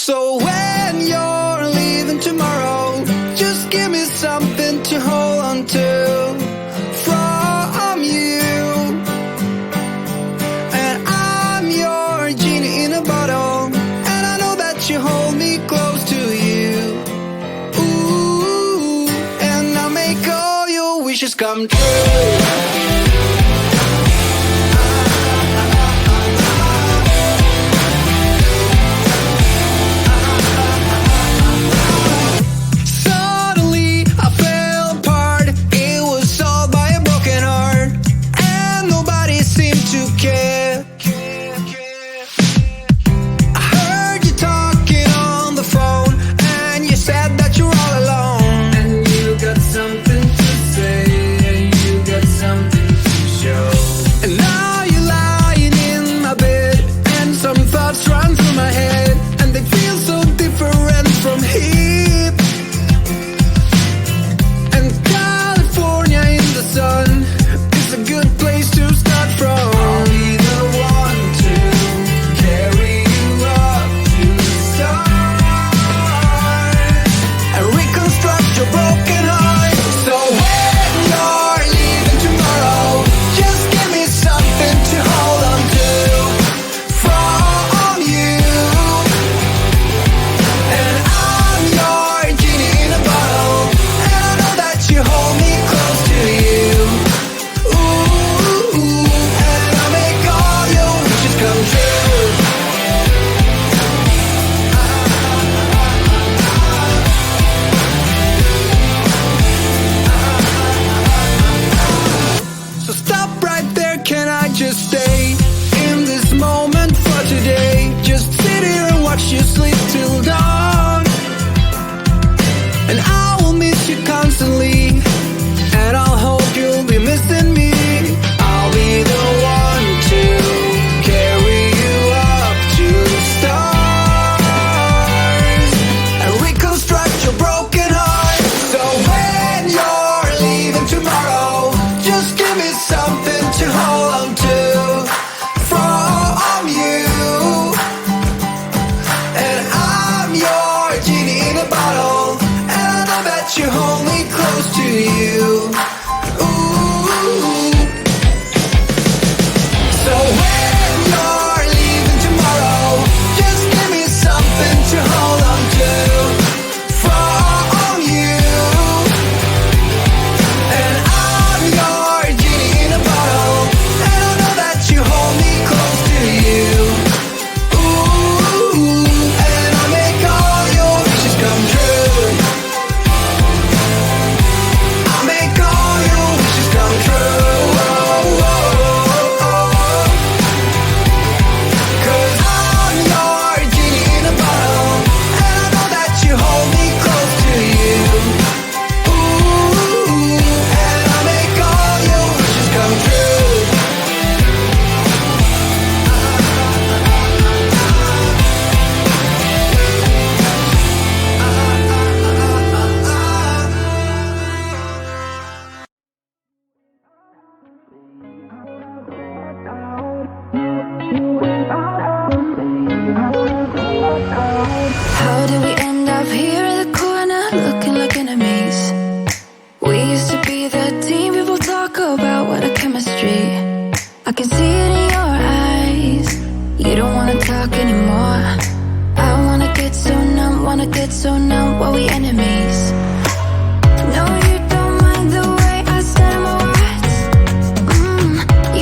So when you're leaving tomorrow, just give me something to hold on to from you. And I'm your genie in a bottle, and I know that you hold me close to you. Ooh, and I'll make all your wishes come true. How did we end up here in the corner, looking like enemies? We used to be the team people talk about, what a chemistry. I can see it in your eyes. You don't wanna talk anymore. I wanna get so numb while we enemies. No, you don't mind the way I stand my words.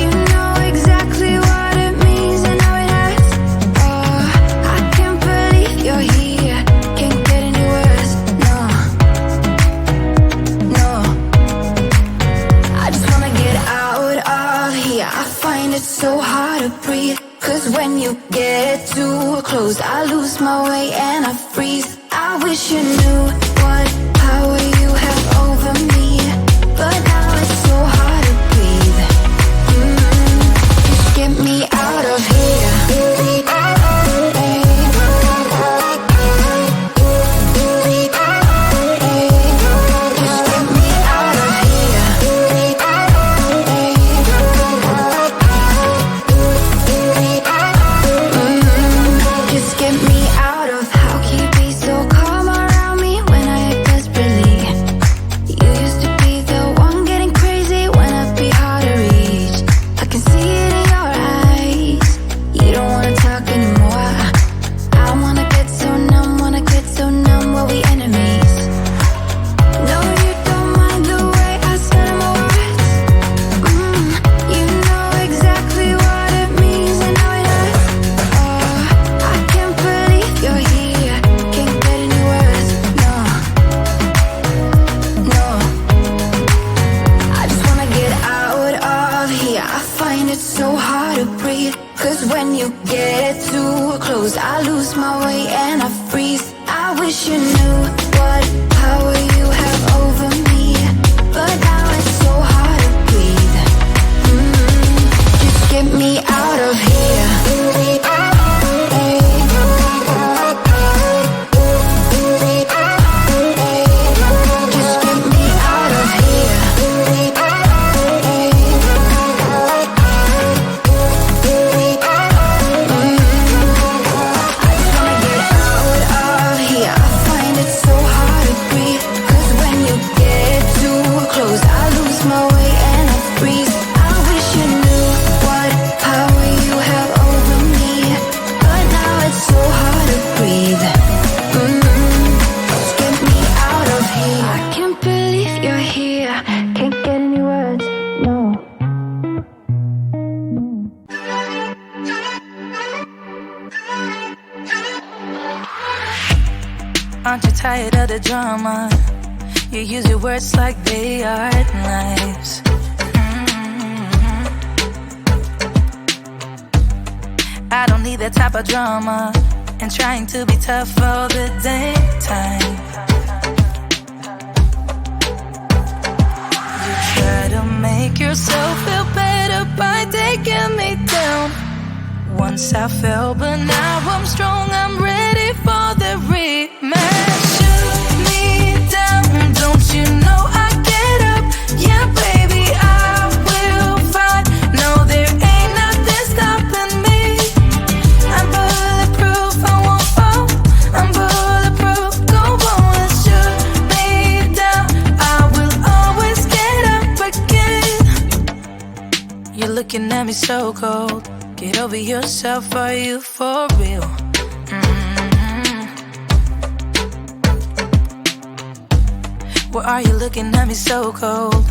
You know exactly what it means and how it hurts. Oh, I can't believe you're here. Can't get any worse. No, no. I just wanna get out of here. I find it so hard to breathe. Cause when you get too close, I lose my way and I freeze. I wish you knew what power you have over me, but now it's so hard to breathe. Just get me out of here. Just get me out of. How so hard to breathe. Cause when you get too close, I lose my way and I freeze. I wish you knew what power you have over me, but now it's so hard to breathe. Just get me out of here. Aren't you tired of the drama? You use your words like they are knives. I don't need that type of drama, and trying to be tough all the dang time. You try to make yourself feel better by taking me down. Once I fell, but now I'm strong, I'm ready for the rematch. Shoot me down, don't you know I get up? Yeah, baby, I will fight. No, there ain't nothing stopping me. I'm bulletproof, I won't fall. I'm bulletproof, go on and shoot me down. I will always get up again. You're looking at me so cold. Get over yourself, are you for real? Why are you looking at me so cold?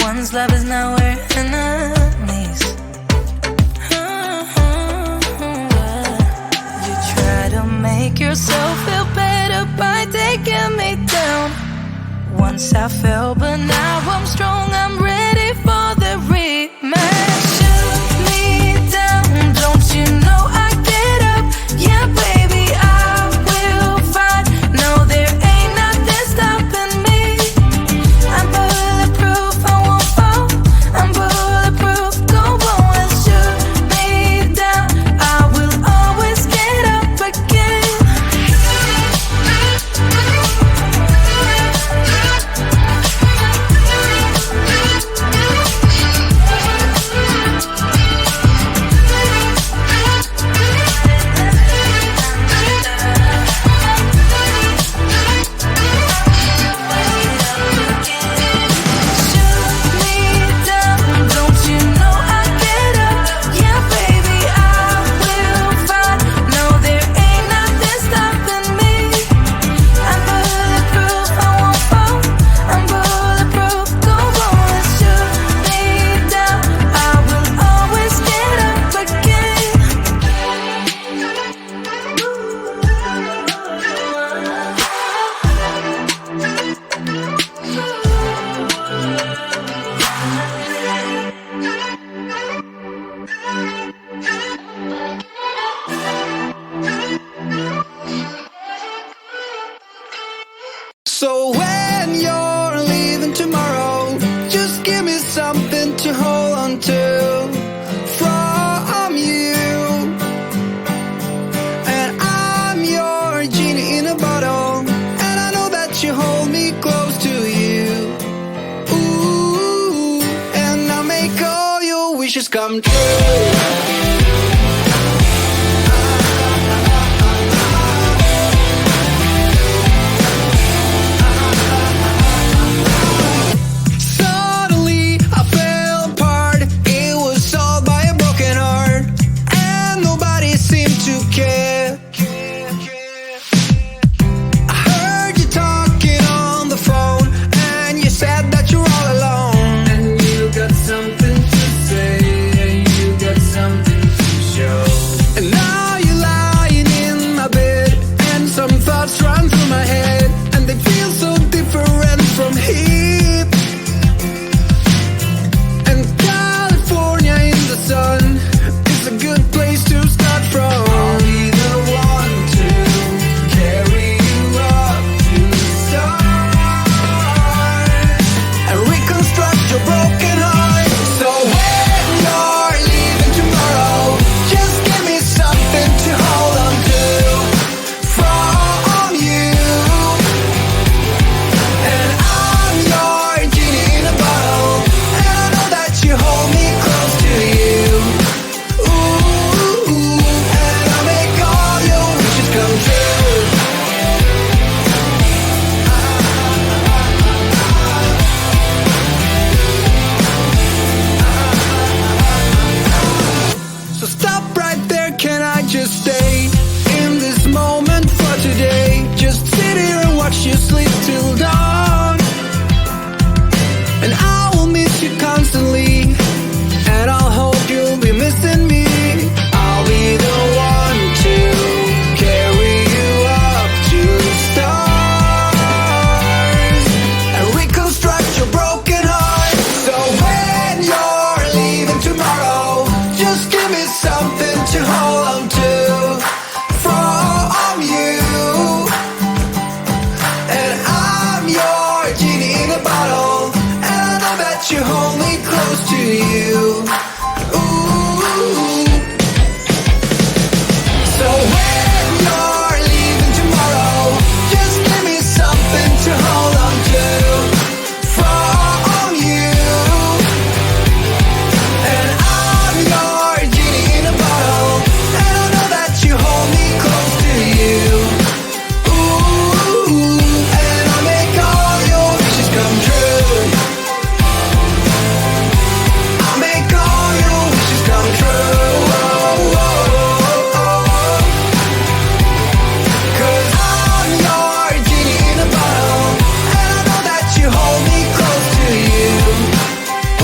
One's love is now we're enemies. You try to make yourself feel better by taking me down. Once I fell, but now I'm strong, I'm ready for the rematch. Shoot me down, don't you know I get up? Yeah, baby, I will fight. No, there ain't nothing stopping me. I'm bulletproof, I won't fall. I'm bulletproof, go on and shoot me down. I will always get up again. So when you're leaving tomorrow, just give me something to hold on to from you. And I'm your genie in a bottle, and I know that you hold me close to you. Ooh, and I'll make all your wishes come true. Something to say, you got something me something to hold on to from you. And I'm your genie in a bottle, and I know that you hold me close to you. Ooh. So when you're leaving tomorrow, just give me something to hold on to from you. And I'm your genie in a bottle, and I know that you hold me close to you. Ooh, and I'll make all your wishes come true. I'll make all your wishes come true. Cause I'm your genie in a bottle, and I know that you hold me close to you.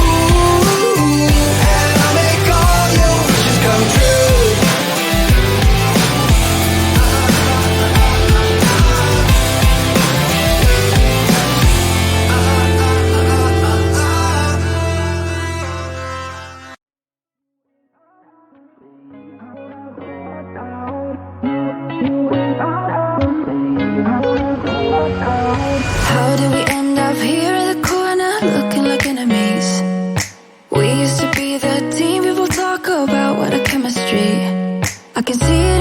Ooh, and I'll make all your wishes come true. How did we end up here in the corner, looking like enemies? We used to be the team people talk about, what a chemistry. I can see it